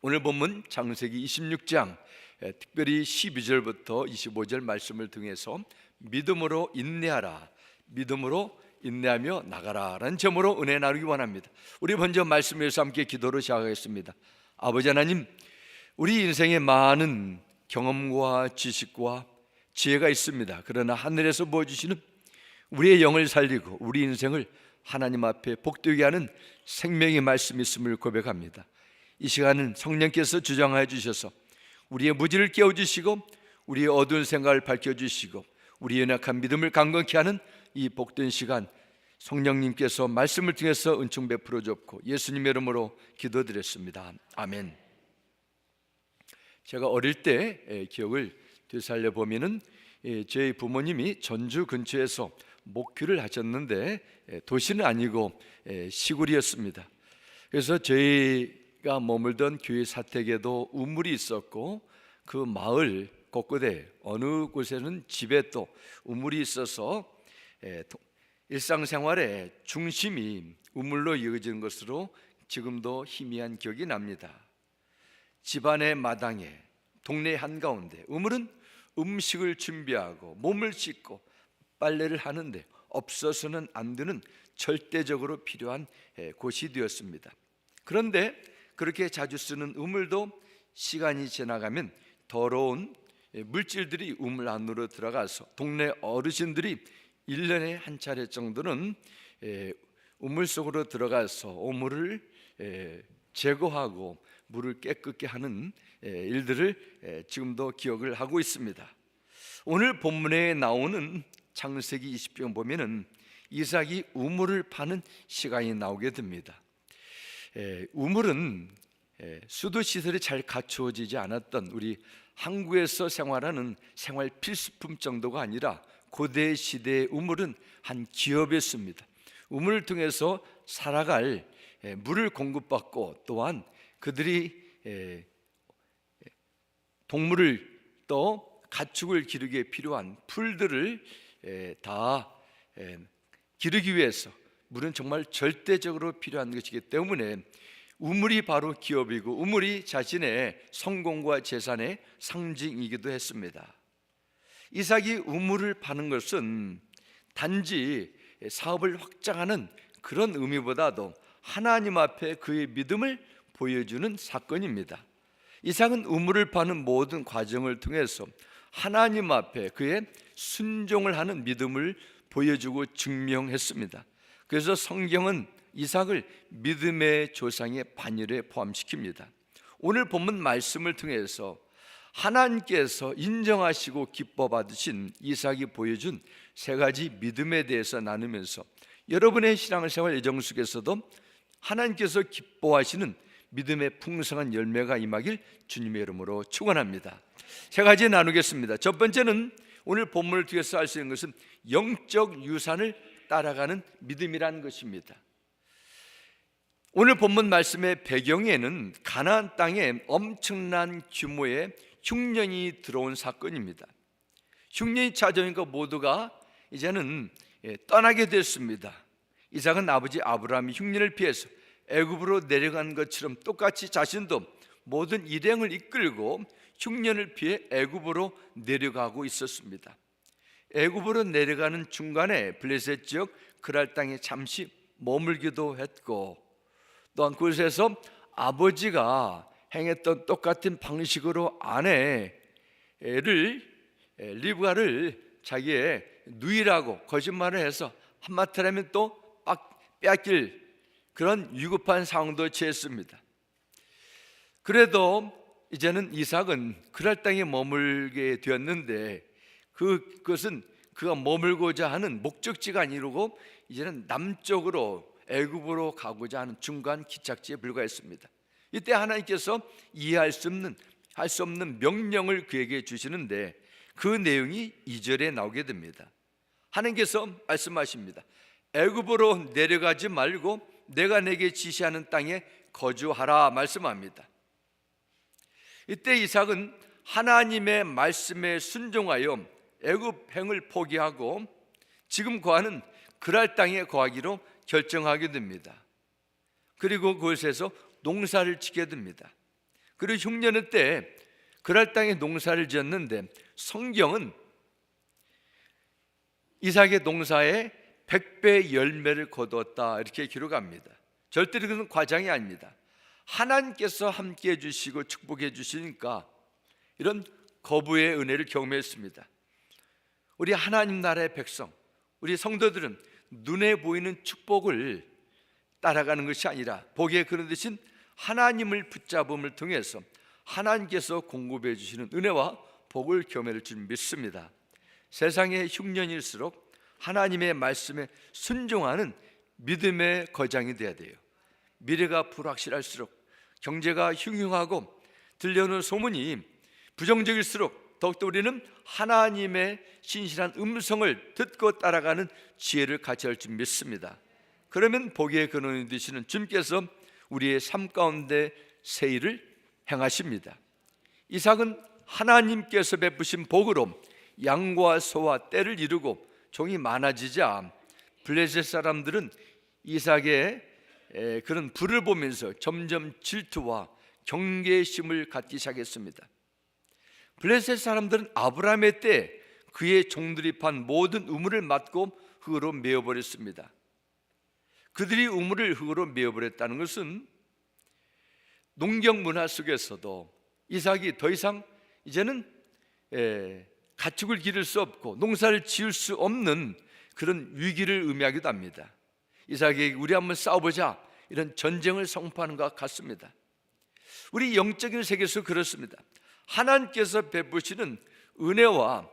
오늘 본문 창세기 26장 특별히 12절부터 25절 말씀을 통해서 믿음으로 인내하라, 믿음으로 인내하며 나가라 라는 제목으로 은혜 나누기 원합니다. 우리 먼저 말씀에서 함께 기도로 시작하겠습니다. 아버지 하나님, 우리 인생에 많은 경험과 지식과 지혜가 있습니다. 그러나 하늘에서 부어주시는 우리의 영을 살리고 우리 인생을 하나님 앞에 복되게 하는 생명의 말씀이 있음을 고백합니다. 이 시간은 성령께서 주장하여 주셔서 우리의 무지를 깨워주시고 우리의 어두운 생각을 밝혀주시고 우리의 연약한 믿음을 강건케 하는 이 복된 시간, 성령님께서 말씀을 통해서 은총 베풀어 줬고 예수님의 이름으로 기도드렸습니다. 아멘. 제가 어릴 때 기억을 되살려 보면은 저희 부모님이 전주 근처에서 목회를 하셨는데 도시는 아니고 시골이었습니다. 그래서 저희가 머물던 교회 사택에도 우물이 있었고 그 마을 곳곳에 어느 곳에는 집에 또 우물이 있어서 일상생활의 중심이 우물로 이어지는 것으로 지금도 희미한 기억이 납니다. 집안의 마당에, 동네 한가운데 우물은 음식을 준비하고 몸을 씻고 빨래를 하는데 없어서는 안 되는 절대적으로 필요한 곳이 되었습니다. 그런데 그렇게 자주 쓰는 우물도 시간이 지나가면 더러운 물질들이 우물 안으로 들어가서 동네 어르신들이 1년에 한 차례 정도는 우물 속으로 들어가서 우물을 제거하고 물을 깨끗게 하는 일들을 지금도 기억을 하고 있습니다. 오늘 본문에 나오는 창세기 20장 보면은 이삭이 우물을 파는 시간이 나오게 됩니다. 우물은 수도 시설이 잘 갖추어지지 않았던 우리 한국에서 생활하는 생활 필수품 정도가 아니라 고대 시대의 우물은 한 기업이었습니다. 우물을 통해서 살아갈 물을 공급받고 또한 그들이 동물을 또 가축을 기르기에 필요한 풀들을 다 기르기 위해서 물은 정말 절대적으로 필요한 것이기 때문에 우물이 바로 기업이고 우물이 자신의 성공과 재산의 상징이기도 했습니다. 이삭이 우물을 파는 것은 단지 사업을 확장하는 그런 의미보다도 하나님 앞에 그의 믿음을 보여주는 사건입니다. 이삭은 우물을 파는 모든 과정을 통해서 하나님 앞에 그의 순종을 하는 믿음을 보여주고 증명했습니다. 그래서 성경은 이삭을 믿음의 조상의 반열에 포함시킵니다. 오늘 본문 말씀을 통해서 하나님께서 인정하시고 기뻐 받으신 이삭이 보여준 세 가지 믿음에 대해서 나누면서 여러분의 신앙생활 여정 속에서도 하나님께서 기뻐하시는 믿음의 풍성한 열매가 임하길 주님의 이름으로 축원합니다. 세 가지 나누겠습니다. 첫 번째는 오늘 본문을 통해서 알 수 있는 것은 영적 유산을 따라가는 믿음이라는 것입니다. 오늘 본문 말씀의 배경에는 가나안 땅에 엄청난 규모의 흉년이 들어온 사건입니다. 흉년이 찾아오니까 모두가 이제는 떠나게 됐습니다. 이삭은 아버지 아브라함이 흉년을 피해서 애굽으로 내려간 것처럼 똑같이 자신도 모든 일행을 이끌고 흉년을 피해 애굽으로 내려가고 있었습니다. 애굽으로 내려가는 중간에 블레셋 지역 그랄 땅에 잠시 머물기도 했고 또한 그곳에서 아버지가 행했던 똑같은 방식으로 아내를 리브가를 자기의 누이라고 거짓말을 해서 한마디로 하면 또 빼앗길 그런 위급한 상황도 처했습니다. 그래도 이제는 이삭은 그랄 땅에 머물게 되었는데 그것은 그가 머물고자 하는 목적지가 아니고 이제는 남쪽으로 애굽으로 가고자 하는 중간 기착지에 불과했습니다. 이때 하나님께서 이해할 수 없는 명령을 그에게 주시는데 그 내용이 2절에 나오게 됩니다. 하나님께서 말씀하십니다. 애굽으로 내려가지 말고 내가 내게 지시하는 땅에 거주하라 말씀합니다. 이때 이삭은 하나님의 말씀에 순종하여 애굽행을 포기하고 지금 거하는 그랄 땅에 거하기로 결정하게 됩니다. 그리고 그곳에서 농사를 짓게 됩니다. 그리고 흉년의 때 그랄 땅에 농사를 지었는데 성경은 이삭의 농사에 100배 열매를 거두었다 이렇게 기록합니다. 절대로 그것은 과장이 아닙니다. 하나님께서 함께해 주시고 축복해 주시니까 이런 거부의 은혜를 경험했습니다. 우리 하나님 나라의 백성, 우리 성도들은 눈에 보이는 축복을 따라가는 것이 아니라 복의 그런 대신 하나님을 붙잡음을 통해서 하나님께서 공급해 주시는 은혜와 복을 경험할 줄 믿습니다. 세상의 흉년일수록 하나님의 말씀에 순종하는 믿음의 거장이 되어야 돼요. 미래가 불확실할수록, 경제가 흉흉하고 들려오는 소문이 부정적일수록 더욱더 우리는 하나님의 신실한 음성을 듣고 따라가는 지혜를 가져야 할 줄 믿습니다. 그러면 복의 근원이 되시는 주님께서 우리의 삶 가운데 새 일을 행하십니다. 이삭은 하나님께서 베푸신 복으로 양과 소와 떼를 이루고 종이 많아지자 블레셋 사람들은 이삭의 그런 부를 보면서 점점 질투와 경계심을 갖기 시작했습니다. 블레셋 사람들은 아브라함의 때 그의 종들이 판 모든 우물을 막고 흙으로 메어버렸습니다. 그들이 우물을 흙으로 메어버렸다는 것은 농경 문화 속에서도 이삭이 더 이상 이제는 가축을 기를 수 없고 농사를 지을 수 없는 그런 위기를 의미하기도 합니다. 이삭에게 우리 한번 싸워보자 이런 전쟁을 선포하는 것과 같습니다. 우리 영적인 세계에서 그렇습니다. 하나님께서 베푸시는 은혜와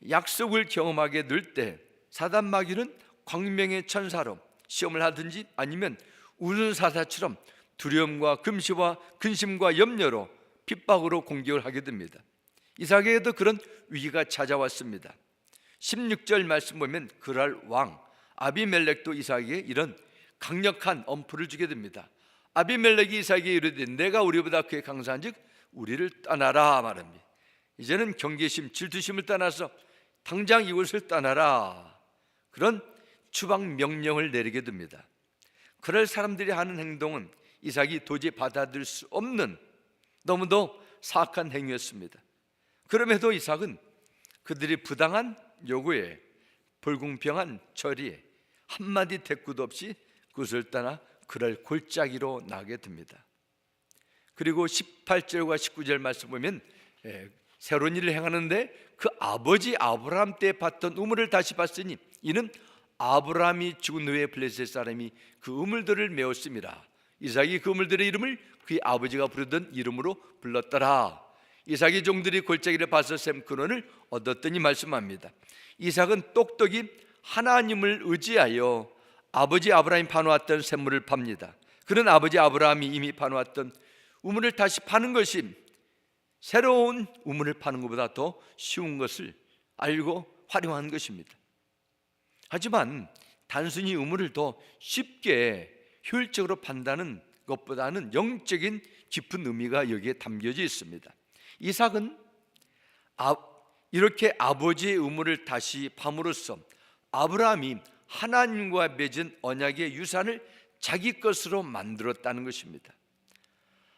약속을 경험하게 될 때 사단 마귀는 광명의 천사로 시험을 하든지 아니면 우는 사자처럼 두려움과 금시와 근심과 염려로 핍박으로 공격을 하게 됩니다. 이삭에게도 그런 위기가 찾아왔습니다. 16절 말씀 보면 그랄 왕 아비멜렉도 이삭에게 이런 강력한 엄포를 주게 됩니다. 아비멜렉이 이삭에게 이르되 내가 우리보다 그의 강사한즉 우리를 떠나라 말합니다. 이제는 경계심, 질투심을 떠나서 당장 이곳을 떠나라, 그런 추방 명령을 내리게 됩니다. 그럴 사람들이 하는 행동은 이삭이 도저히 받아들일 수 없는 너무도 사악한 행위였습니다. 그럼에도 이삭은 그들이 부당한 요구에 불공평한 처리에 한마디 대꾸도 없이 그것을 떠나 그럴 골짜기로 나게 됩니다. 그리고 18절과 19절 말씀 보면 새로운 일을 행하는데 그 아버지 아브라함 때 봤던 우물을 다시 봤으니 이는 아브라함이 죽은 후에 블레셋 사람이 그 우물들을 메웠습니다. 이삭이 그 우물들의 이름을 그의 아버지가 부르던 이름으로 불렀더라. 이삭의 종들이 골짜기를 봐서 샘 근원을 얻었더니 말씀합니다. 이삭은 똑똑히 하나님을 의지하여 아버지 아브라함이 파놓았던 샘물을 팝니다. 그런 아버지 아브라함이 이미 파놓았던 우물을 다시 파는 것이 새로운 우물을 파는 것보다 더 쉬운 것을 알고 활용한 것입니다. 하지만 단순히 우물을 더 쉽게 효율적으로 판다는 것보다는 영적인 깊은 의미가 여기에 담겨져 있습니다. 이삭은 이렇게 아버지의 우물을 다시 팜으로써 아브라함이 하나님과 맺은 언약의 유산을 자기 것으로 만들었다는 것입니다.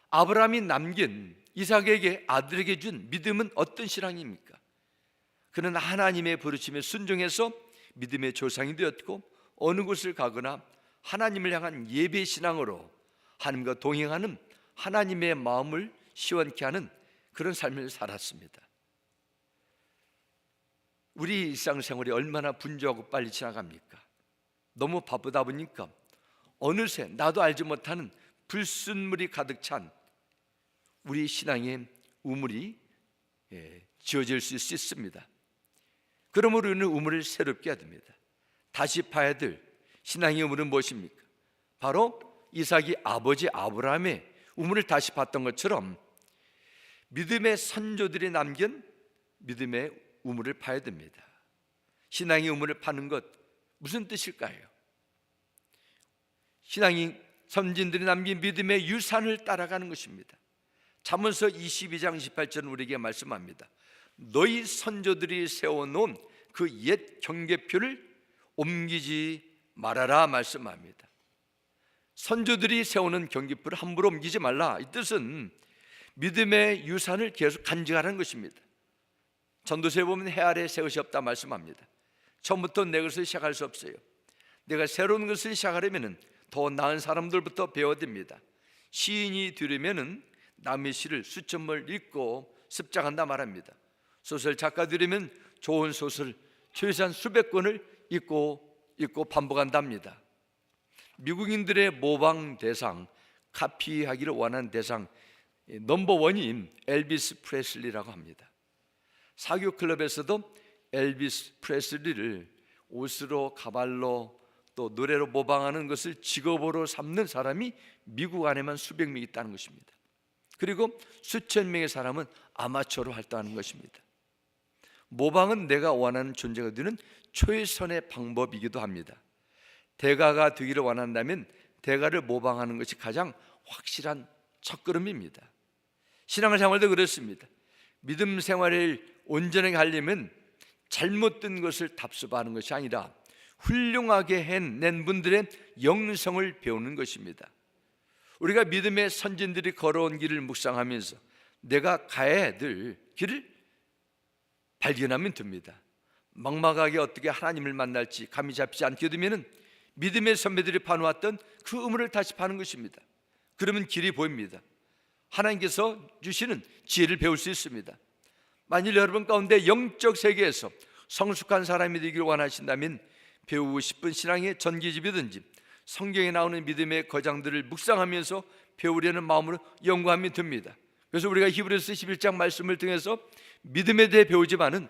아브라함이 남긴 이삭에게 아들에게 준 믿음은 어떤 신앙입니까? 그는 하나님의 부르심에 순종해서 믿음의 조상이 되었고 어느 곳을 가거나 하나님을 향한 예배 신앙으로 하나님과 동행하는 하나님의 마음을 시원케 하는 그런 삶을 살았습니다. 우리 일상생활이 얼마나 분주하고 빨리 지나갑니까? 너무 바쁘다 보니까 어느새 나도 알지 못하는 불순물이 가득 찬 우리 신앙의 우물이 지어질 수 있습니다. 그러므로 우리는 우물을 새롭게 해야 됩니다. 다시 파야 될 신앙의 우물은 무엇입니까? 바로 이삭이 아버지 아브라함의 우물을 다시 봤던 것처럼 믿음의 선조들이 남긴 믿음의 우물을 파야 됩니다. 신앙의 우물을 파는 것 무슨 뜻일까요? 신앙이 선진들이 남긴 믿음의 유산을 따라가는 것입니다. 잠언서 22장 18절은 우리에게 말씀합니다. 너희 선조들이 세워놓은 그 옛 경계표를 옮기지 말아라 말씀합니다. 선조들이 세우는 경계표를 함부로 옮기지 말라. 이 뜻은 믿음의 유산을 계속 간직하라는 것입니다. 전도서에 보면 해 아래 새 것이 없다 말씀합니다. 처음부터 내 것을 시작할 수 없어요. 내가 새로운 것을 시작하려면 더 나은 사람들부터 배워야 됩니다. 시인이 되려면 남의 시를 수천물 읽고 습작한다 말합니다. 소설 작가 되려면 좋은 소설 최소한 수백 권을 읽고 반복한답니다. 미국인들의 모방 대상, 카피하기를 원하는 대상 넘버원인 엘비스 프레슬리라고 합니다. 사교 클럽에서도 엘비스 프레슬리를 옷으로, 가발로, 또 노래로 모방하는 것을 직업으로 삼는 사람이 미국 안에만 수백 명 있다는 것입니다. 그리고 수천 명의 사람은 아마추어로 활동하는 것입니다. 모방은 내가 원하는 존재가 되는 최선의 방법이기도 합니다. 대가가 되기를 원한다면 대가를 모방하는 것이 가장 확실한 첫걸음입니다. 신앙생활도 그렇습니다. 믿음 생활을 온전하게 하려면 잘못된 것을 답습하는 것이 아니라 훌륭하게 해낸 분들의 영성을 배우는 것입니다. 우리가 믿음의 선진들이 걸어온 길을 묵상하면서 내가 가야 될 길을 발견하면 됩니다. 막막하게 어떻게 하나님을 만날지 감이 잡히지 않게 되면 믿음의 선배들이 파놓았던 그 의문을 다시 파는 것입니다. 그러면 길이 보입니다. 하나님께서 주시는 지혜를 배울 수 있습니다. 만일 여러분 가운데 영적 세계에서 성숙한 사람이 되기를 원하신다면 배우고 싶은 신앙의 전기집이든지 성경에 나오는 믿음의 거장들을 묵상하면서 배우려는 마음으로 연구하면 됩니다. 그래서 우리가 히브리서 11장 말씀을 통해서 믿음에 대해 배우지만은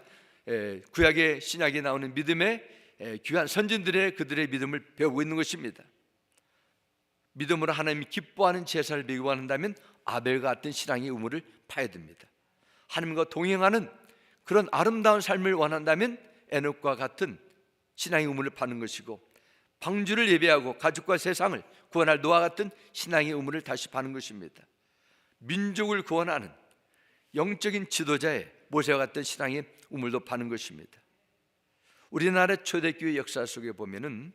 구약의 신약에 나오는 믿음의 귀한 선진들의 그들의 믿음을 배우고 있는 것입니다. 믿음으로 하나님이 기뻐하는 제사를 배우기 원한다면 아벨과 같은 신앙의 의무를 파야 됩니다. 하나님과 동행하는 그런 아름다운 삶을 원한다면 에녹과 같은 신앙의 의무를 파는 것이고, 방주를 예배하고 가족과 세상을 구원할 노아 같은 신앙의 의무를 다시 파는 것입니다. 민족을 구원하는 영적인 지도자의 모세와 같은 신앙의 의무도 파는 것입니다. 우리나라 초대교회 역사 속에 보면은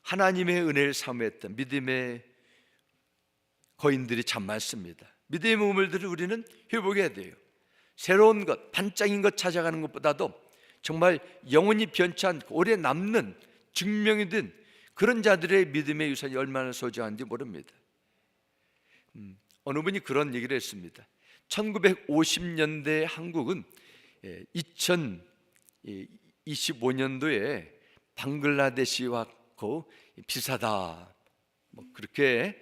하나님의 은혜를 사모했던 믿음의 거인들이 참 많습니다. 믿음의 우물들을 우리는 회복해야 돼요. 새로운 것, 반짝인 것 찾아가는 것보다도 정말 영원히 변치 않고 오래 남는 증명이 된 그런 자들의 믿음의 유산이 얼마나 소중한지 모릅니다. 어느 분이 그런 얘기를 했습니다. 1950년대 한국은 2025년도에 방글라데시와 비슷하다, 그렇게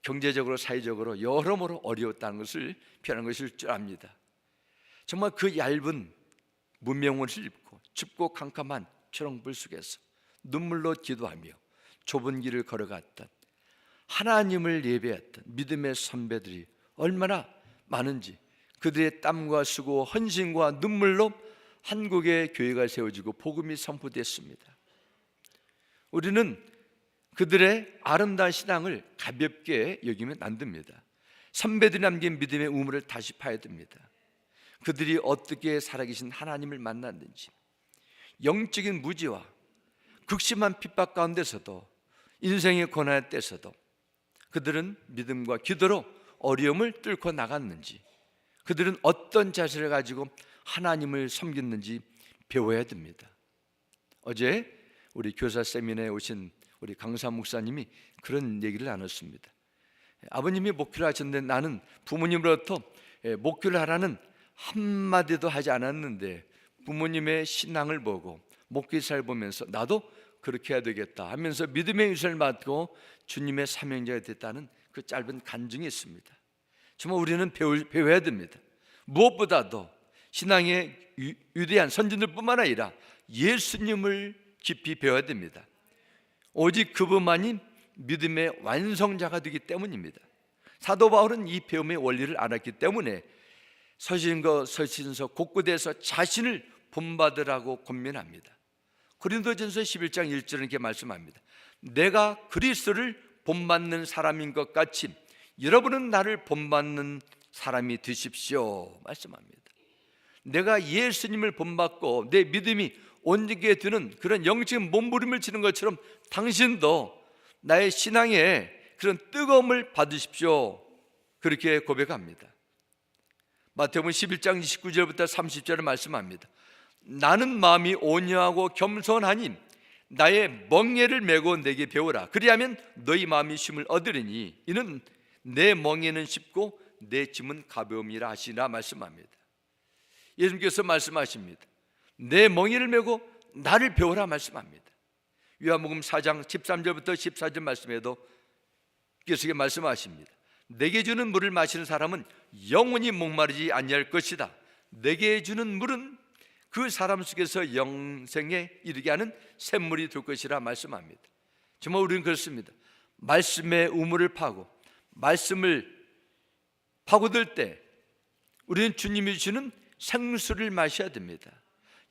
경제적으로 사회적으로 여러모로 어려웠다는 것을 표현한 것일 줄 압니다. 정말 그 얇은 문명옷을 입고 춥고 캄캄한 초롱불 속에서 눈물로 기도하며 좁은 길을 걸어갔던 하나님을 예배했던 믿음의 선배들이 얼마나 많은지, 그들의 땀과 수고, 헌신과 눈물로 한국의 교회가 세워지고 복음이 선포됐습니다. 우리는 그들의 아름다운 신앙을 가볍게 여기면 안 됩니다. 선배들이 남긴 믿음의 우물을 다시 파야 됩니다. 그들이 어떻게 살아계신 하나님을 만났는지, 영적인 무지와 극심한 핍박 가운데서도, 인생의 고난의 때서도 그들은 믿음과 기도로 어려움을 뚫고 나갔는지, 그들은 어떤 자세를 가지고 하나님을 섬겼는지 배워야 됩니다. 어제 우리 교사 세미나에 오신 우리 강사 목사님이 그런 얘기를 나눴습니다. 아버님이 목회를 하셨는데 나는 부모님으로부터 목회를 하라는 한마디도 하지 않았는데 부모님의 신앙을 보고 목회사를 보면서 나도 그렇게 해야 되겠다 하면서 믿음의 유산을 받고 주님의 사명자가 됐다는 그 짧은 간증이 있습니다. 정말 우리는 배워야 됩니다. 무엇보다도 신앙의 위대한 선진들뿐만 아니라 예수님을 깊이 배워야 됩니다. 오직 그분만이 믿음의 완성자가 되기 때문입니다. 사도 바울은 이 배움의 원리를 알았기 때문에 서신서 곳곳에서 자신을 본받으라고 권면합니다. 고린도전서 11장 1절은 이렇게 말씀합니다. 내가 그리스도를 본받는 사람인 것 같이 여러분은 나를 본받는 사람이 되십시오 말씀합니다. 내가 예수님을 본받고 내 믿음이 온전하게 되는 그런 영적인 몸부림을 치는 것처럼 당신도 나의 신앙에 그런 뜨거움을 받으십시오. 그렇게 고백합니다. 마태복음 11장 29절부터 30절을 말씀합니다. 나는 마음이 온유하고 겸손하니 나의 멍에를 메고 내게 배우라. 그리하면 너희 마음이 쉼을 얻으리니 이는 내 멍에는 쉽고 내 짐은 가벼움이라 하시나 말씀합니다. 예수님께서 말씀하십니다. 내 멍에를 메고 나를 배우라 말씀합니다. 요한복음 4장 13절부터 14절 말씀에도 계속해 말씀하십니다. 내게 주는 물을 마시는 사람은 영원히 목마르지 아니할 것이다. 내게 주는 물은 그 사람 속에서 영생에 이르게 하는 샘물이 될 것이라 말씀합니다. 정말 우리는 그렇습니다. 말씀의 우물을 파고 말씀을 파고들 때 우리는 주님이 주시는 생수를 마셔야 됩니다.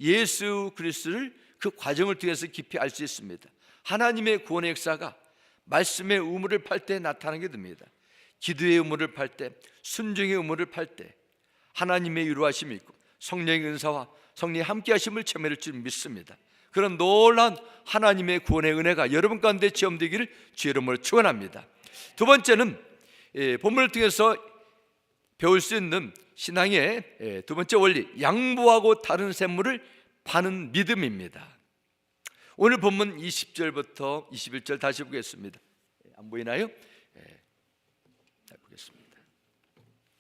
예수 그리스도를 그 과정을 통해서 깊이 알 수 있습니다. 하나님의 구원의 역사가 말씀의 우물을 팔 때 나타나게 됩니다. 기도의 우물을 팔 때, 순종의 우물을 팔 때 하나님의 위로하심이 있고 성령의 은사와 성령의 함께하심을 체험할 줄 믿습니다. 그런 놀라운 하나님의 구원의 은혜가 여러분 가운데 체험되기를 주의 이름으로 축원합니다. 두 번째는 본문을 통해서 배울 수 있는 신앙의 두 번째 원리, 양보하고 다른 샘물을 파는 믿음입니다. 오늘 본문 20절부터 21절 다시 보겠습니다. 안 보이나요? 보겠습니다.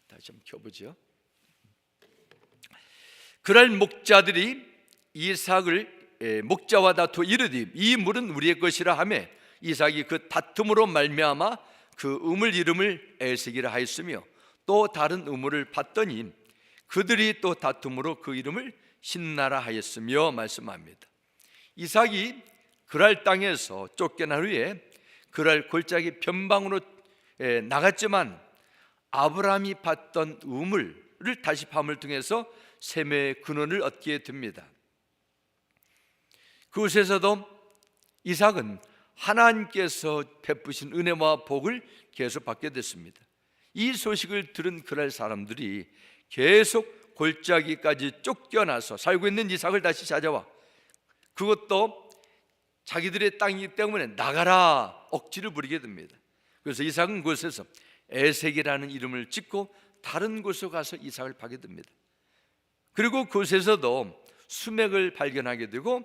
다시 한번 켜보죠. 그날 목자들이 이삭을 목자와 다투어 이르되 이 물은 우리의 것이라 하며 이삭이 그 다툼으로 말미암아 그 우물 이름을 에색이라 하였으며 또 다른 우물을 봤더니 그들이 또 다툼으로 그 이름을 신나라 하였으며 말씀합니다. 이삭이 그랄 땅에서 쫓겨난 후에 그랄 골짜기 변방으로 나갔지만 아브라함이 봤던 우물을 다시 밤을 통해서 샘의 근원을 얻게 됩니다. 그곳에서도 이삭은 하나님께서 베푸신 은혜와 복을 계속 받게 됐습니다. 이 소식을 들은 그랄 사람들이 계속 골짜기까지 쫓겨나서 살고 있는 이삭을 다시 찾아와 그것도 자기들의 땅이기 때문에 나가라 억지를 부리게 됩니다. 그래서 이삭은 그곳에서 에색이라는 이름을 짓고 다른 곳으로 가서 이삭을 파게 됩니다. 그리고 그곳에서도 수맥을 발견하게 되고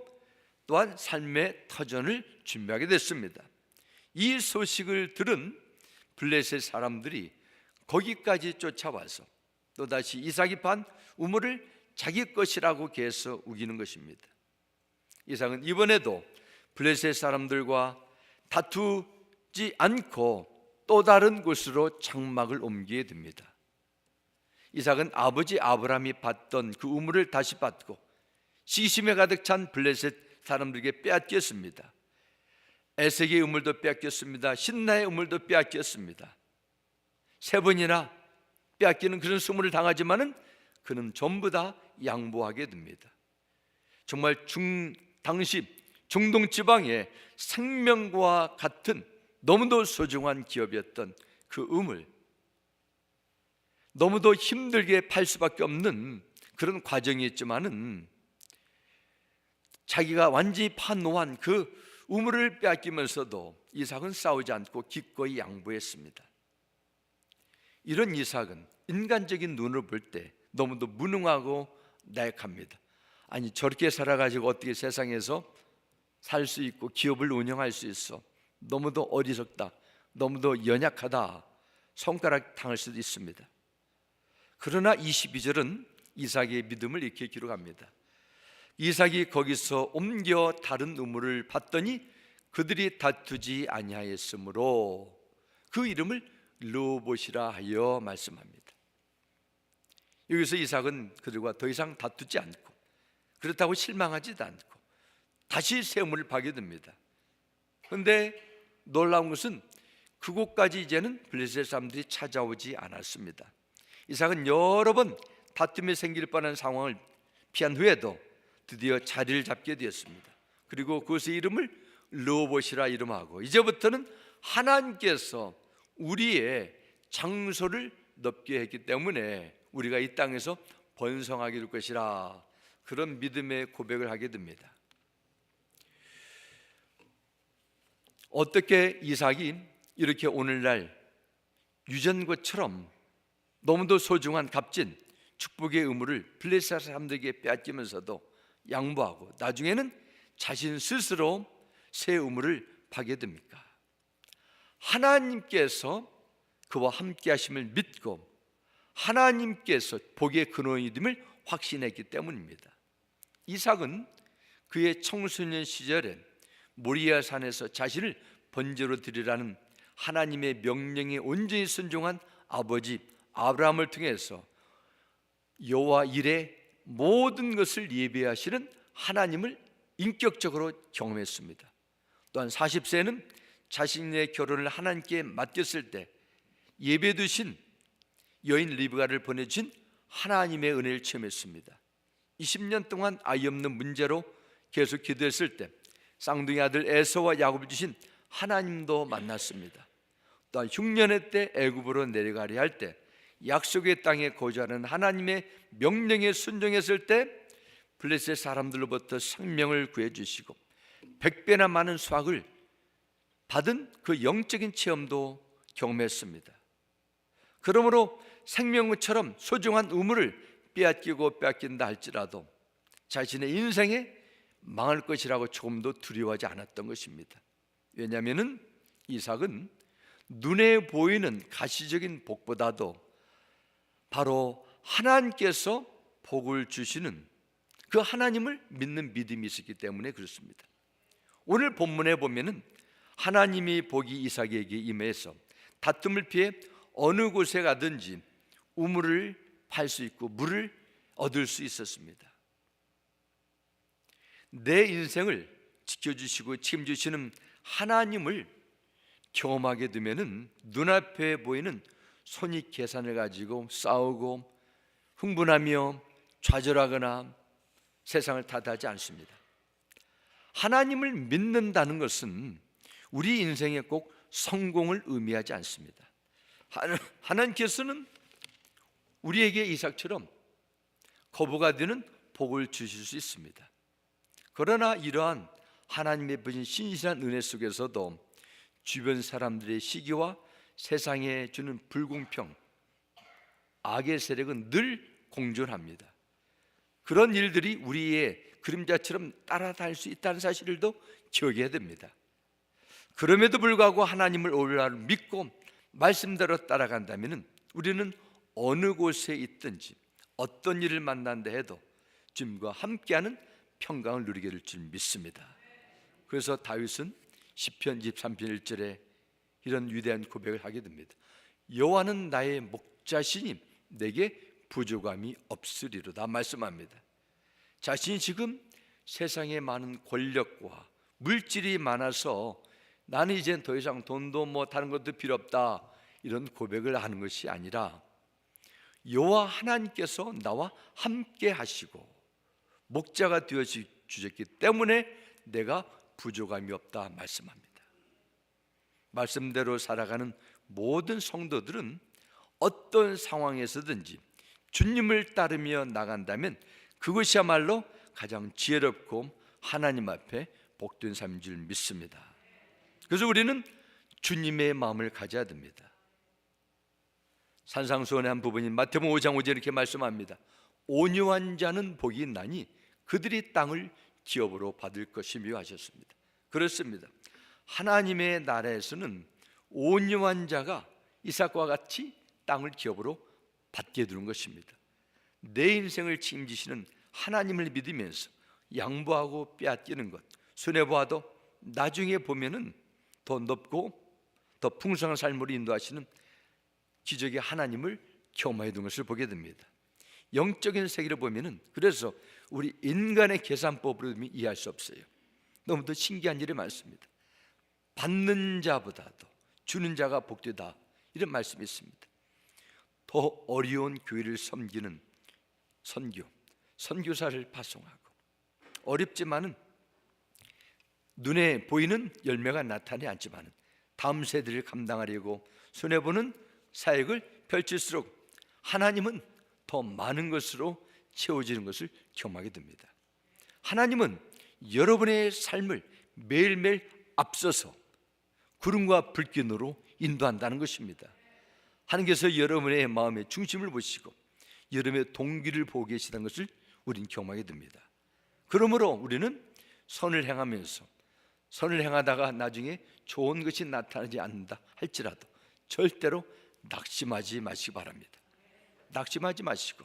또한 삶의 터전을 준비하게 됐습니다. 이 소식을 들은 블레셋 사람들이 거기까지 쫓아와서 또다시 이삭이 판 우물을 자기 것이라고 계속 우기는 것입니다. 이삭은 이번에도 블레셋 사람들과 다투지 않고 또 다른 곳으로 장막을 옮기게 됩니다. 이삭은 아버지 아브라함이 봤던 그 우물을 다시 받고 시기심에 가득 찬 블레셋 사람들에게 빼앗겼습니다. 에색의 우물도 빼앗겼습니다. 신나의 우물도 빼앗겼습니다. 3번이나 빼앗기는 그런 수모를 당하지만은 그는 전부 다 양보하게 됩니다. 정말 당시 중동 지방의 생명과 같은 너무도 소중한 기업이었던 그 우물, 너무도 힘들게 팔 수밖에 없는 그런 과정이었지만은 자기가 완전히 파놓은 그 우물을 빼앗기면서도 이삭은 싸우지 않고 기꺼이 양보했습니다. 이런 이삭은 인간적인 눈으로 볼 때 너무도 무능하고 나약합니다. 아니 저렇게 살아가지고 어떻게 세상에서 살 수 있고 기업을 운영할 수 있어? 너무도 어리석다, 너무도 연약하다 손가락 당할 수도 있습니다. 그러나 22절은 이삭의 믿음을 이렇게 기록합니다. 이삭이 거기서 옮겨 다른 우물을 봤더니 그들이 다투지 아니하였으므로 그 이름을 르호봇이라 하여 말씀합니다. 여기서 이삭은 그들과 더 이상 다투지 않고 그렇다고 실망하지도 않고 다시 새 우물을 파게 됩니다. 그런데 놀라운 것은 그곳까지 이제는 블레셋 사람들이 찾아오지 않았습니다. 이삭은 여러 번 다툼이 생길 뻔한 상황을 피한 후에도 드디어 자리를 잡게 되었습니다. 그리고 그것의 이름을 르호봇이라 이름하고 이제부터는 하나님께서 우리의 장소를 넓게 했기 때문에 우리가 이 땅에서 번성하게 될 것이라 그런 믿음의 고백을 하게 됩니다. 어떻게 이삭이 이렇게 오늘날 유전것처럼 너무도 소중한 값진 축복의 의무를 블레셋 사람들에게 빼앗기면서도 양보하고 나중에는 자신 스스로 새 의무를 받게 됩니까? 하나님께서 그와 함께 하심을 믿고 하나님께서 복의 근원이 됨을 확신했기 때문입니다. 이삭은 그의 청소년 시절에 모리아 산에서 자신을 번제로 드리라는 하나님의 명령에 온전히 순종한 아버지 아브라함을 통해서 여호와 일에 모든 것을 예배하시는 하나님을 인격적으로 경험했습니다. 또한 40세는 자신의 결혼을 하나님께 맡겼을 때 예배 드신 여인 리브가를 보내주신 하나님의 은혜를 체험했습니다. 20년 동안 아이 없는 문제로 계속 기도했을 때 쌍둥이 아들 에서와 야곱을 주신 하나님도 만났습니다. 또한 흉년의 때 애굽으로 내려가려 할 때 약속의 땅에 거주하는 하나님의 명령에 순종했을 때 블레셋 사람들로부터 생명을 구해주시고 100배나 많은 수확을 받은 그 영적인 체험도 경험했습니다. 그러므로 생명처럼 소중한 의무를 빼앗기고 빼앗긴다 할지라도 자신의 인생에 망할 것이라고 조금도 두려워하지 않았던 것입니다. 왜냐하면 이삭은 눈에 보이는 가시적인 복보다도 바로 하나님께서 복을 주시는 그 하나님을 믿는 믿음이 있었기 때문에 그렇습니다. 오늘 본문에 보면은 하나님이 복이 이삭에게 임해서 다툼을 피해 어느 곳에 가든지 우물을 팔 수 있고 물을 얻을 수 있었습니다. 내 인생을 지켜주시고 책임주시는 하나님을 경험하게 되면은 눈앞에 보이는 손익 계산을 가지고 싸우고 흥분하며 좌절하거나 세상을 탓하지 않습니다. 하나님을 믿는다는 것은 우리 인생에 꼭 성공을 의미하지 않습니다. 하나님께서는 우리에게 이삭처럼 거부가 되는 복을 주실 수 있습니다. 그러나 이러한 하나님의 부신 신실한 은혜 속에서도 주변 사람들의 시기와 세상에 주는 불공평, 악의 세력은 늘 공존합니다. 그런 일들이 우리의 그림자처럼 따라다닐 수 있다는 사실을도 기억해야 됩니다. 그럼에도 불구하고 하나님을 올바로 믿고 말씀대로 따라간다면 우리는 어느 곳에 있든지 어떤 일을 만난다 해도 주님과 함께하는 평강을 누리게 될 줄 믿습니다. 그래서 다윗은 시편 23편 1절에 이런 위대한 고백을 하게 됩니다. 여호와는 나의 목자시니 내게 부족함이 없으리로다 말씀합니다. 자신이 지금 세상에 많은 권력과 물질이 많아서 나는 이젠 더 이상 돈도 뭐 다른 것도 필요 없다 이런 고백을 하는 것이 아니라 여호와 하나님께서 나와 함께 하시고 목자가 되어 주셨기 때문에 내가 부족함이 없다 말씀합니다. 말씀대로 살아가는 모든 성도들은 어떤 상황에서든지 주님을 따르며 나간다면 그것이야말로 가장 지혜롭고 하나님 앞에 복된 삶인 줄 믿습니다. 그래서 우리는 주님의 마음을 가져야 됩니다. 산상수훈의 한 부분인 마태복음 5장 5절 이렇게 말씀합니다. 온유한 자는 복이 있나니 그들이 땅을 기업으로 받을 것이며 하셨습니다. 그렇습니다. 하나님의 나라에서는 온유한 자가 이삭과 같이 땅을 기업으로 받게 되는 것입니다. 내 인생을 책임지시는 하나님을 믿으면서 양보하고 빼앗기는 것 손해보아도 나중에 보면은 더 높고 더 풍성한 삶으로 인도하시는 기적의 하나님을 경험하게 된 것을 보게 됩니다. 영적인 세계를 보면은 그래서 우리 인간의 계산법으로 이해할 수 없어요. 너무도 신기한 일이 많습니다. 받는 자보다도 주는 자가 복되다 이런 말씀이 있습니다. 더 어려운 교회를 섬기는 선교사를 파송하고 어렵지만은 눈에 보이는 열매가 나타나지 않지만 다음 세대를 감당하려고 손해보는 사역을 펼칠수록 하나님은 더 많은 것으로 채워지는 것을 경험하게 됩니다. 하나님은 여러분의 삶을 매일매일 앞서서 구름과 불기둥으로 인도한다는 것입니다. 하나님께서 여러분의 마음의 중심을 보시고 여러분의 동기를 보고 계시다는 것을 우리는 경험하게 됩니다. 그러므로 우리는 선을 행하다가 나중에 좋은 것이 나타나지 않는다 할지라도 절대로 낙심하지 마시기 바랍니다. 낙심하지 마시고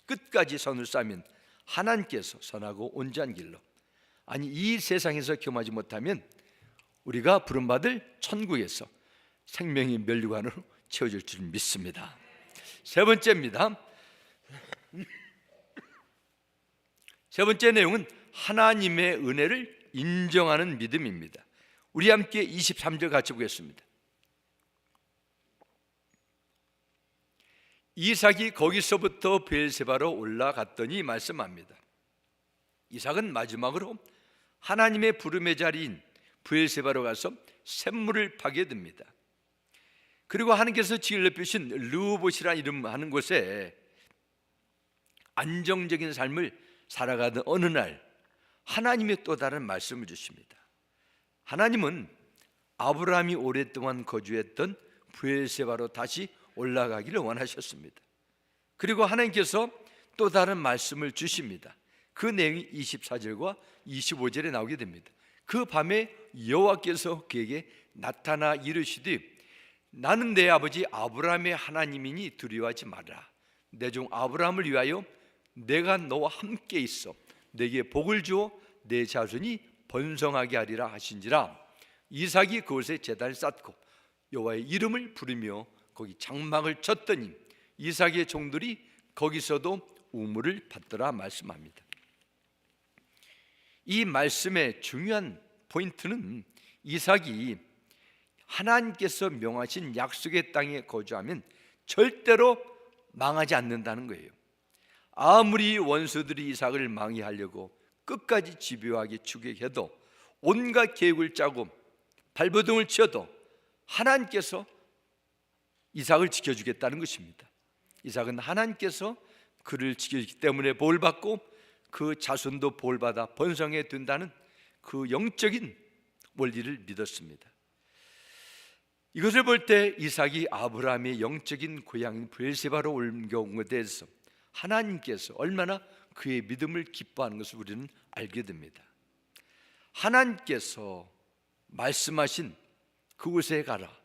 끝까지 선을 쌓으면 하나님께서 선하고 온전한 길로, 아니 이 세상에서 경험하지 못하면 우리가 부름받을 천국에서 생명의 면류관으로 채워질 줄 믿습니다. 세 번째입니다. 세 번째 내용은 하나님의 은혜를 인정하는 믿음입니다. 우리 함께 23절 같이 보겠습니다. 이삭이 거기서부터 베엘세바로 올라갔더니 말씀합니다. 이삭은 마지막으로 하나님의 부름의 자리인 베엘세바로 가서 샘물을 파게 됩니다. 그리고 하나님께서 지을 펴신 르호봇이라는 이름하는 곳에 안정적인 삶을 살아가던 어느 날 하나님의 또 다른 말씀을 주십니다. 하나님은 아브라함이 오랫동안 거주했던 브엘세바로 다시 올라가기를 원하셨습니다. 그리고 하나님께서 또 다른 말씀을 주십니다. 그 내용이 24절과 25절에 나오게 됩니다. 그 밤에 여호와께서 그에게 나타나 이르시되 나는 내 아버지 아브라함의 하나님이니 두려워하지 말라. 내 종 아브라함을 위하여 내가 너와 함께 있어 내게 복을 주어 내 자손이 번성하게 하리라 하신지라. 이삭이 그곳에 제단을 쌓고 여호와의 이름을 부르며 거기 장막을 쳤더니 이삭의 종들이 거기서도 우물을 받더라 말씀합니다. 이 말씀의 중요한 포인트는 이삭이 하나님께서 명하신 약속의 땅에 거주하면 절대로 망하지 않는다는 거예요. 아무리 원수들이 이삭을 망해하려고 끝까지 집요하게 추격해도 온갖 계획을 짜고 발버둥을 치어도 하나님께서 이삭을 지켜주겠다는 것입니다. 이삭은 하나님께서 그를 지켜주기 때문에 보호받고 그 자손도 보호받아 번성해 된다는 그 영적인 원리를 믿었습니다. 이것을 볼 때 이삭이 아브라함의 영적인 고향인 브엘세바로 옮겨온 것에 대해서 하나님께서 얼마나 그의 믿음을 기뻐하는 것을 우리는 알게 됩니다. 하나님께서 말씀하신 그곳에 가라.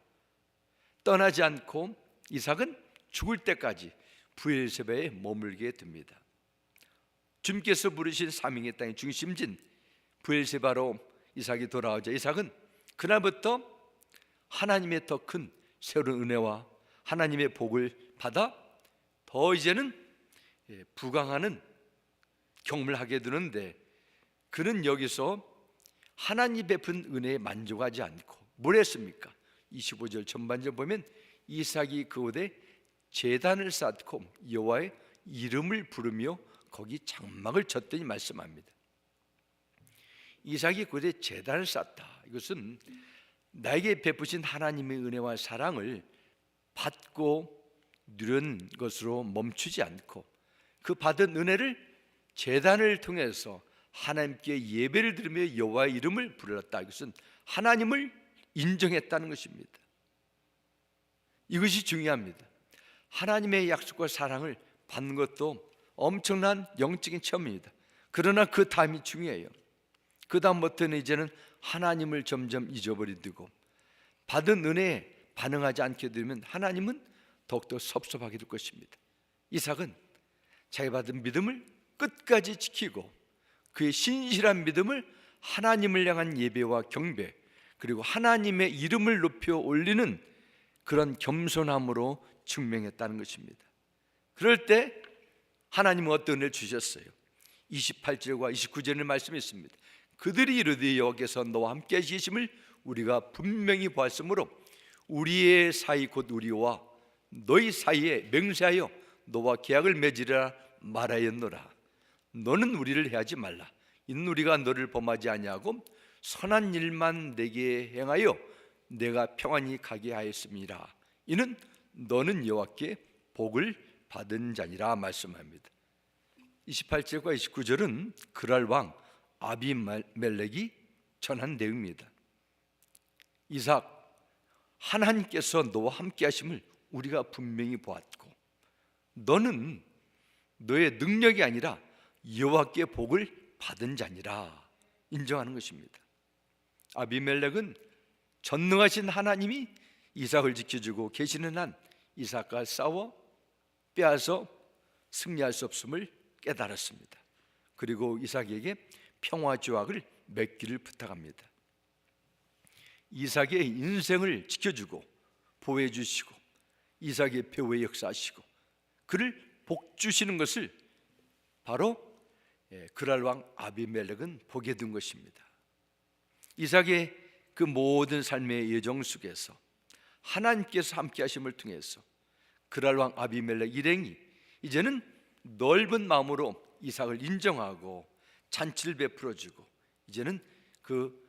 떠나지 않고 이삭은 죽을 때까지 브엘세바에 머물게 됩니다. 주님께서 부르신 사명의 땅의 중심진 브엘세바로 이삭이 돌아오자 이삭은 그날부터 하나님의 더 큰 새로운 은혜와 하나님의 복을 받아 더 이제는 부강하는 경험을 하게 되는데, 그는 여기서 하나님 베푼 은혜에 만족하지 않고 뭘 했습니까? 25절 전반절 보면 이삭이 그곳에 제단을 쌓고 여호와의 이름을 부르며 거기 장막을 쳤더니 말씀합니다. 이삭이 그곳에 제단을 쌓다. 이것은 나에게 베푸신 하나님의 은혜와 사랑을 받고 누린 것으로 멈추지 않고 그 받은 은혜를 제단을 통해서 하나님께 예배를 드리며 여호와의 이름을 불렀다. 이것은 하나님을 인정했다는 것입니다. 이것이 중요합니다. 하나님의 약속과 사랑을 받는 것도 엄청난 영적인 체험입니다. 그러나 그 다음이 중요해요. 그 다음부터는 이제는 하나님을 점점 잊어버리고 받은 은혜에 반응하지 않게 되면 하나님은 더욱더 섭섭하게 될 것입니다. 이삭은 자기 받은 믿음을 끝까지 지키고 그의 신실한 믿음을 하나님을 향한 예배와 경배, 그리고 하나님의 이름을 높여 올리는 그런 겸손함으로 증명했다는 것입니다. 그럴 때 하나님은 어떤 은혜를 주셨어요? 28절과 29절의 말씀이 있습니다. 그들이 이르되 여호와께서 너와 함께 하시심을 우리가 분명히 보았으므로 우리의 사이 곧 우리와 너희 사이에 맹세하여 너와 계약을 맺으라 말하였노라. 너는 우리를 해하지 말라. 이는 우리가 너를 범하지 아니하고 선한 일만 내게 행하여 내가 평안히 가게 하였습니다. 이는 너는 여호와께 복을 받은 자니라 말씀합니다. 28절과 29절은 그랄 왕 아비멜렉이 전한 내용입니다. 이삭, 하나님께서 너와 함께 하심을 우리가 분명히 보았고 너는 너의 능력이 아니라 여호와께 복을 받은 자니라 인정하는 것입니다. 아비멜렉은 전능하신 하나님이 이삭을 지켜주고 계시는 한 이삭과 싸워 빼앗아 승리할 수 없음을 깨달았습니다. 그리고 이삭에게 평화 조약을 맺기를 부탁합니다. 이삭의 인생을 지켜주고 보호해 주시고 이삭의 배후에 역사하시고 그를 복주시는 것을 바로 그랄 왕 아비멜렉은 보게 된 것입니다. 이삭의 그 모든 삶의 여정 속에서 하나님께서 함께 하심을 통해서 그랄 왕 아비멜렉 일행이 이제는 넓은 마음으로 이삭을 인정하고 잔치를 베풀어주고 이제는 그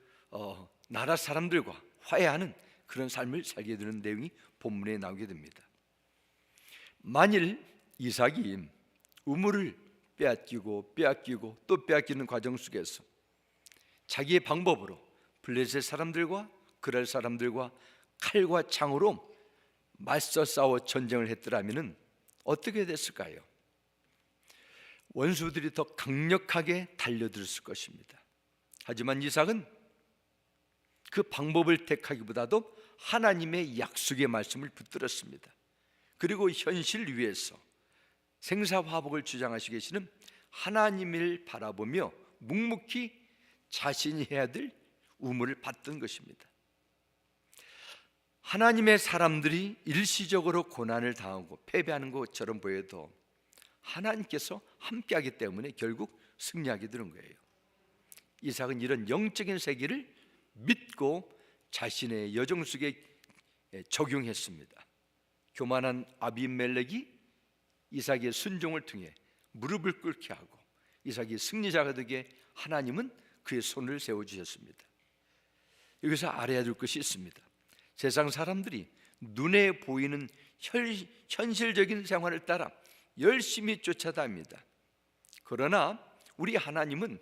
나라 사람들과 화해하는 그런 삶을 살게 되는 내용이 본문에 나오게 됩니다. 만일 이삭이 우물을 빼앗기고 또 빼앗기는 과정 속에서 자기의 방법으로 블레셋 사람들과 그랄 사람들과 칼과 창으로 맞서 싸워 전쟁을 했더라면 어떻게 됐을까요? 원수들이 더 강력하게 달려들었을 것입니다. 하지만 이삭은 그 방법을 택하기보다도 하나님의 약속의 말씀을 붙들었습니다. 그리고 현실 위에서 생사화복을 주장하시고 계시는 하나님을 바라보며 묵묵히 자신이 해야 될 우물을 받던 것입니다. 하나님의 사람들이 일시적으로 고난을 당하고 패배하는 것처럼 보여도 하나님께서 함께하기 때문에 결국 승리하게 되는 거예요. 이삭은 이런 영적인 세계를 믿고 자신의 여정 속에 적용했습니다. 교만한 아비멜렉이 이삭의 순종을 통해 무릎을 꿇게 하고 이삭이 승리자가 되게 하나님은 그의 손을 세워주셨습니다. 여기서 알아야 될 것이 있습니다. 세상 사람들이 눈에 보이는 현실적인 생활을 따라 열심히 쫓아다닙니다. 그러나 우리 하나님은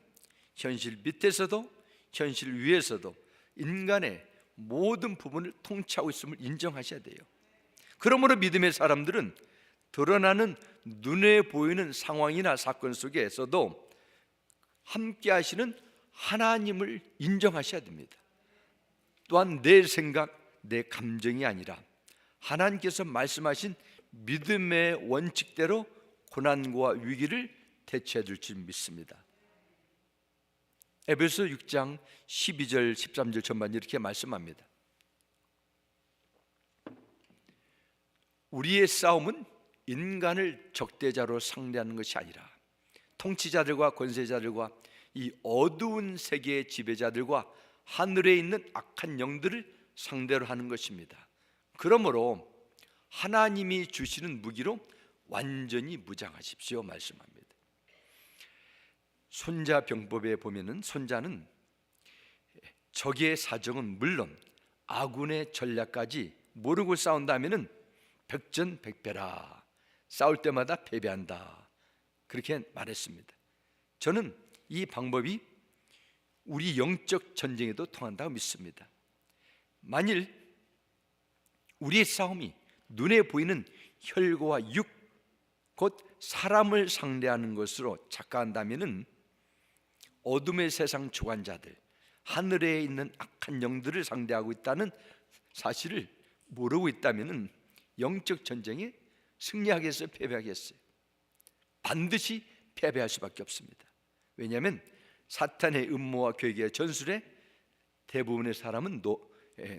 현실 밑에서도 현실 위에서도 인간의 모든 부분을 통치하고 있음을 인정하셔야 돼요. 그러므로 믿음의 사람들은 드러나는 눈에 보이는 상황이나 사건 속에서도 함께 하시는 하나님을 인정하셔야 됩니다. 또한 내 생각, 내 감정이 아니라 하나님께서 말씀하신 믿음의 원칙대로 고난과 위기를 대처해야 될 줄 믿습니다. 에베소 6장 12절 13절 전반 이렇게 말씀합니다. 우리의 싸움은 인간을 적대자로 상대하는 것이 아니라 통치자들과 권세자들과 이 어두운 세계의 지배자들과 하늘에 있는 악한 영들을 상대로 하는 것입니다. 그러므로 하나님이 주시는 무기로 완전히 무장하십시오 말씀합니다. 손자병법에 보면은 손자는 적의 사정은 물론 아군의 전략까지 모르고 싸운다면은 백전백패라, 싸울 때마다 패배한다, 그렇게 말했습니다. 저는 이 방법이 우리 영적 전쟁에도 통한다고 믿습니다. 만일 우리의 싸움이 눈에 보이는 혈과 육, 곧 사람을 상대하는 것으로 착각한다면은 어둠의 세상 주관자들, 하늘에 있는 악한 영들을 상대하고 있다는 사실을 모르고 있다면은 영적 전쟁에 승리하겠어요, 패배하겠어요? 반드시 패배할 수밖에 없습니다. 왜냐하면 사탄의 음모와 계획의 전술에 대부분의 사람은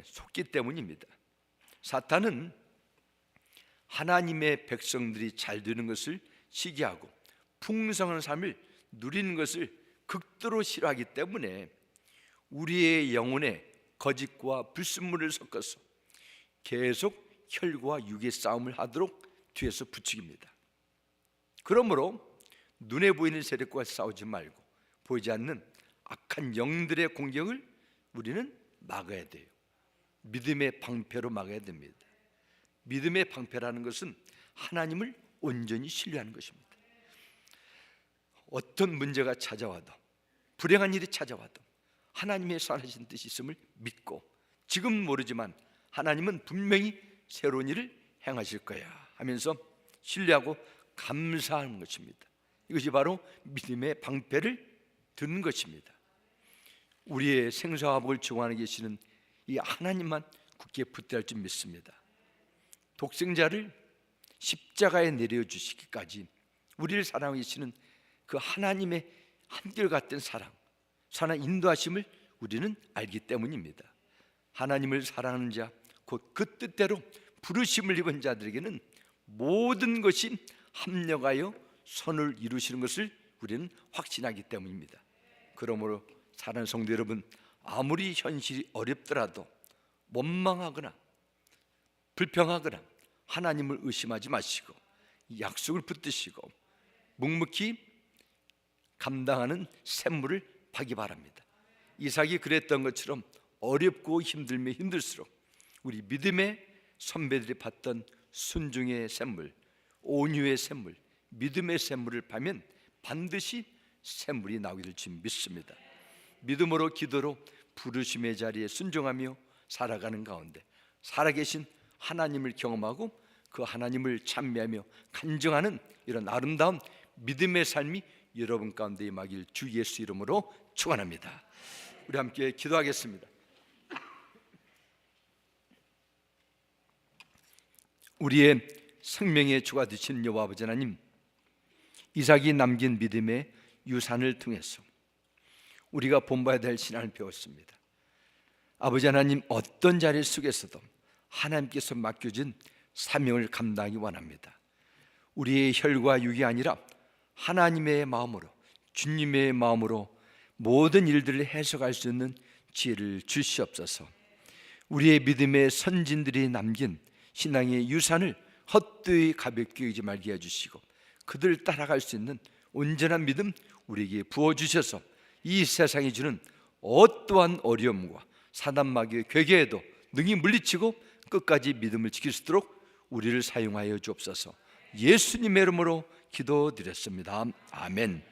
속기 때문입니다. 사탄은 하나님의 백성들이 잘 되는 것을 시기하고 풍성한 삶을 누리는 것을 극도로 싫어하기 때문에 우리의 영혼에 거짓과 불순물을 섞어서 계속 혈과 육의 싸움을 하도록 뒤에서 부추깁니다. 그러므로 눈에 보이는 세력과 싸우지 말고 보이지 않는 악한 영들의 공격을 우리는 막아야 돼요. 믿음의 방패로 막아야 됩니다. 믿음의 방패라는 것은 하나님을 온전히 신뢰하는 것입니다. 어떤 문제가 찾아와도, 불행한 일이 찾아와도 하나님의 선하신 뜻이 있음을 믿고, 지금 모르지만 하나님은 분명히 새로운 일을 행하실 거야 하면서 신뢰하고 감사하는 것입니다. 이것이 바로 믿음의 방패를 드는 것입니다. 우리의 생사와 복을 주관하고 계시는 이 하나님만 굳게 붙들할 줄 믿습니다. 독생자를 십자가에 내려주시기까지 우리를 사랑하고 계시는 그 하나님의 한결같은 사랑, 인도하심을 우리는 알기 때문입니다. 하나님을 사랑하는 자, 곧 그 뜻대로 부르심을 입은 자들에게는 모든 것이 합력하여 선을 이루시는 것을 우리는 확신하기 때문입니다. 그러므로 사랑하는 성도 여러분, 아무리 현실이 어렵더라도 원망하거나 불평하거나 하나님을 의심하지 마시고 약속을 붙드시고 묵묵히 감당하는 샘물을 파기 바랍니다. 이삭이 그랬던 것처럼 어렵고 힘들면 힘들수록 우리 믿음의 선배들이 봤던 순종의 샘물, 온유의 샘물, 믿음의 샘물을 파면 반드시 샘물이 나오게 될 줄 믿습니다. 믿음으로 기도로 부르심의 자리에 순종하며 살아가는 가운데 살아계신 하나님을 경험하고 그 하나님을 찬미하며 간증하는 이런 아름다운 믿음의 삶이 여러분 가운데 임하길 주 예수 이름으로 축원합니다. 우리 함께 기도하겠습니다. 우리의 생명의 주가 되신 여호와 아버지 하나님, 이삭이 남긴 믿음의 유산을 통해서 우리가 본받아야 될 신앙을 배웠습니다. 아버지 하나님, 어떤 자리 속에서도 하나님께서 맡겨진 사명을 감당하기 원합니다. 우리의 혈과 육이 아니라 하나님의 마음으로, 주님의 마음으로 모든 일들을 해석할 수 있는 지혜를 주시옵소서. 우리의 믿음의 선진들이 남긴 신앙의 유산을 헛되이 가볍게 여기지 말게 해주시고 그들을 따라갈 수 있는 온전한 믿음 우리에게 부어주셔서 이 세상이 주는 어떠한 어려움과 사단마귀의 괴계에도 능히 물리치고 끝까지 믿음을 지킬 수 있도록 우리를 사용하여 주옵소서. 예수님의 이름으로 기도드렸습니다. 아멘.